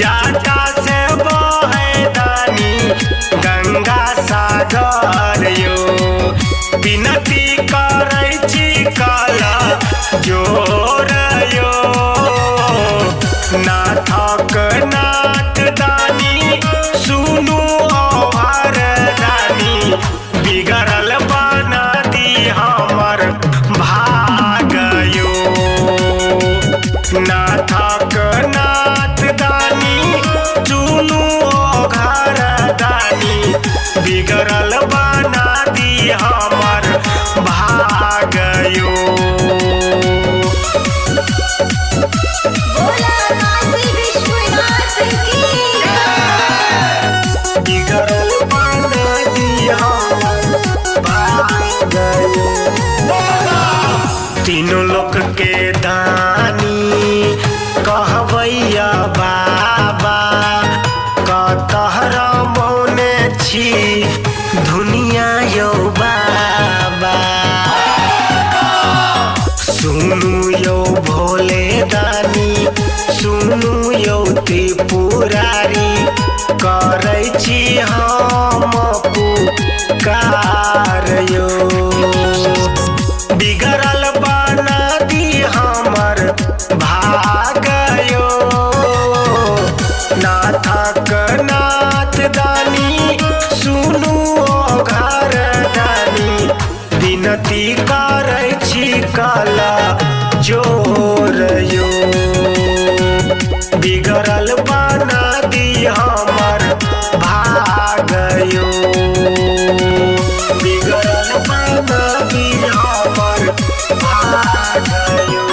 जाटा से बहे दानी गंगा सागर यो विनती करै छी काला जोर यो नाथक नाथ दानी सुनु आभार दानी बिगड़ल बना दी हमर भाग यो नाथक नाथ दानी सुनु आभार दानी बिगड़ल बना दी हमर भाग यो तीनों लोक के दानी कहबैया बाबा कतहरा मौने छी दुनिया यो बाबा सुनु यो भोले दानी सुनु यो त्रिपुरारी करै छी हम पुकार यो बिगड़ल बना दी हमर भाग यो नाथक नाथ दानी सुनु घर दानी विनती करै छी काला जोर यो बिगड़ल बना दी हमर भाग यो बिगड़ल बना दी हमर भाग यो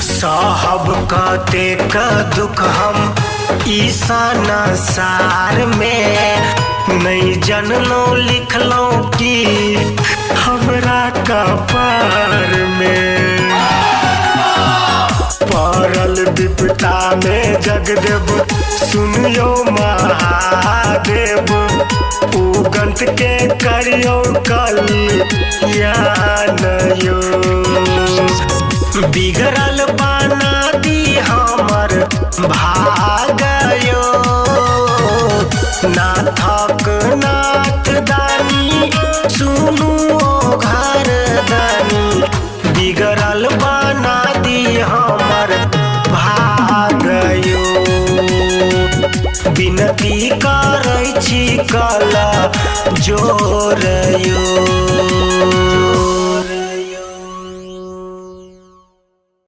साहब कहते का दुख हम ईशान सार में नहीं जनलो लिखलो कि हमरा कपार में पड़ल विपता में जगदेव सुनियो महादेव उगंत के करियो कल्याण यो बिगड़ल बना दी हमर भाग यो नाथक नाथ दानी सुनु घर दानी बिगड़ल बना दी हमर भाग यो विनती करै छी काला जोर यो।